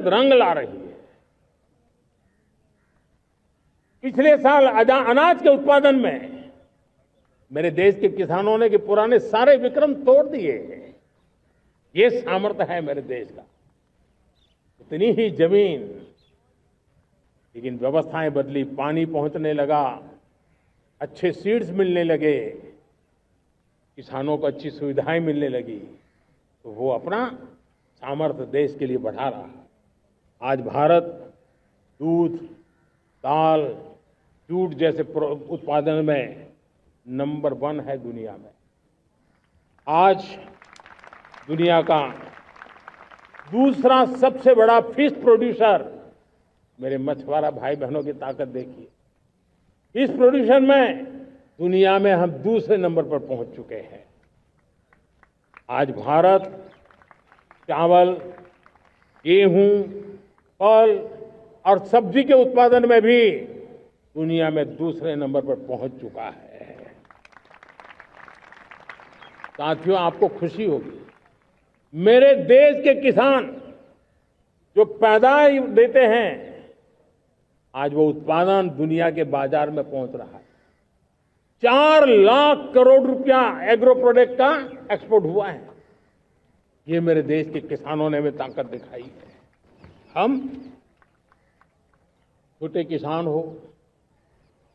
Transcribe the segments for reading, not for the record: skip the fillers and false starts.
रंग ला रही है। पिछले साल अनाज के उत्पादन में मेरे देश के किसानों ने के पुराने सारे विक्रम तोड़ दिए हैं। ये सामर्थ्य है मेरे देश का। इतनी ही जमीन, लेकिन व्यवस्थाएं बदली, पानी पहुंचने लगा, अच्छे सीड्स मिलने लगे, किसानों को अच्छी सुविधाएं मिलने लगी, तो वो अपना सामर्थ्य देश के लिए बढ़ा रहा है। आज भारत दूध, दाल, जूट जैसे उत्पादन में नंबर 1 है दुनिया में। आज दुनिया का दूसरा सबसे बड़ा फिश प्रोड्यूसर, मेरे मछुआरा भाई बहनों की ताकत देखिए। फिश प्रोड्यूसर में दुनिया में हम दूसरे नंबर पर पहुंच चुके हैं। आज भारत चावल, गेहूं, फल और सब्जी के उत्पादन में भी दुनिया में दूसरे नंबर पर पहुंच चुका है। साथियों, आपको खुशी होगी, मेरे देश के किसान जो पैदावार देते हैं, आज वो उत्पादन दुनिया के बाजार में पहुंच रहा है। 4 लाख करोड़ रुपया एग्रो प्रोडक्ट का एक्सपोर्ट हुआ है। ये मेरे देश के किसानों ने हमें ताकत दिखाई है। हम छोटे किसान हो,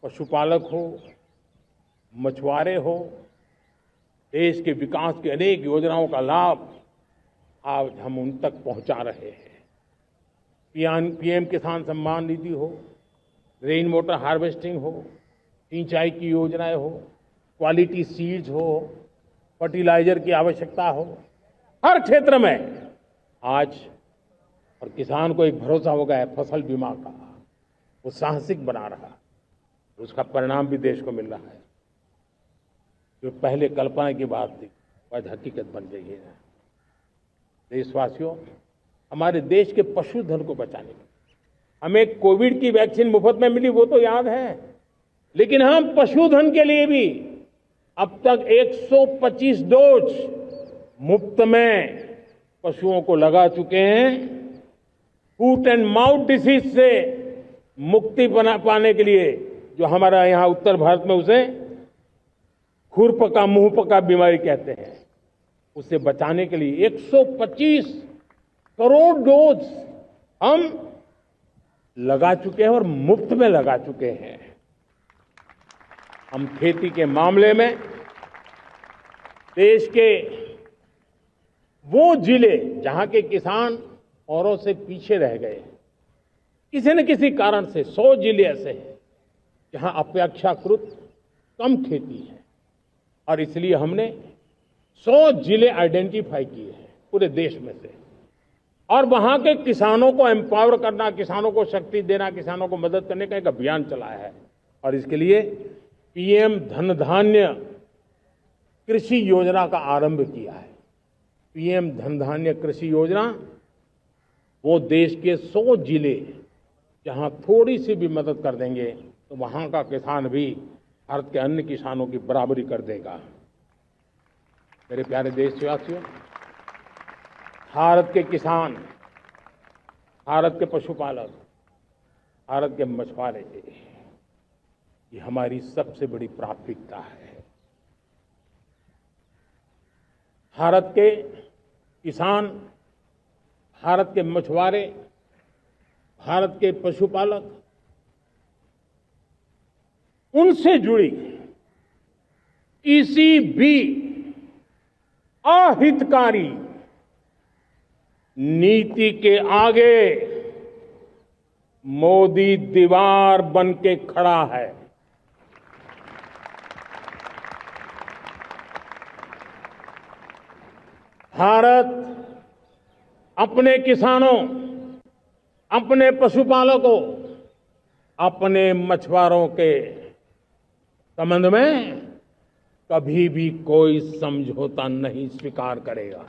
पशुपालक हो, मछुआरे हो, देश के विकास की अनेक योजनाओं का लाभ आज हम उन तक पहुंचा रहे हैं। पीएम किसान सम्मान निधि हो, रेन वाटर हार्वेस्टिंग हो, सिंचाई की योजनाएं हो, क्वालिटी सीड्स हो, फर्टिलाइजर की आवश्यकता हो, हर क्षेत्र में आज और किसान को एक भरोसा हो गया है फसल बीमा का। वो साहसिक बना रहा है, उसका परिणाम भी देश को मिल रहा है। जो पहले कल्पना की बात थी, आज हकीकत बन गई है। देशवासियों, हमारे देश के पशुधन को बचाने में हमें कोविड की वैक्सीन मुफ्त में मिली, वो तो याद है, लेकिन हम पशुधन के लिए भी अब तक 125 डोज मुफ्त में पशुओं को लगा चुके हैं। फूट एंड माउथ डिसीज से मुक्ति पाने के लिए, जो हमारा यहाँ उत्तर भारत में उसे खुरपका मुंहपका बीमारी कहते हैं, उसे बचाने के लिए 125 करोड़ डोज हम लगा चुके हैं और मुफ्त में लगा चुके हैं। हम खेती के मामले में देश के वो जिले जहां के किसान औरों से पीछे रह गए, किसी न किसी कारण से 100 जिले ऐसे हैं जहां अपेक्षाकृत कम खेती है, और इसलिए हमने 100 जिले आइडेंटिफाई किए हैं पूरे देश में से, और वहां के किसानों को एम्पावर करना, किसानों को शक्ति देना, किसानों को मदद करने का एक अभियान चलाया है। और इसके लिए पीएम धन धान्य कृषि योजना का आरंभ किया है। पीएम धन धान्य कृषि योजना वो देश के 100 जिले जहां थोड़ी सी भी मदद कर देंगे तो वहां का किसान भी भारत के अन्य किसानों की बराबरी कर देगा। मेरे प्यारे देशवासियों, भारत के किसान, भारत के पशुपालक, भारत के मछुआरे, ये हमारी सबसे बड़ी प्राथमिकता है। भारत के किसान, भारत के मछुआरे, भारत के पशुपालक, उनसे जुड़ी किसी भी अहितकारी नीति के आगे मोदी दीवार बन के खड़ा है। भारत अपने किसानों, अपने पशुपालकों, अपने मछुआरों के संबंध में कभी भी कोई समझौता नहीं स्वीकार करेगा।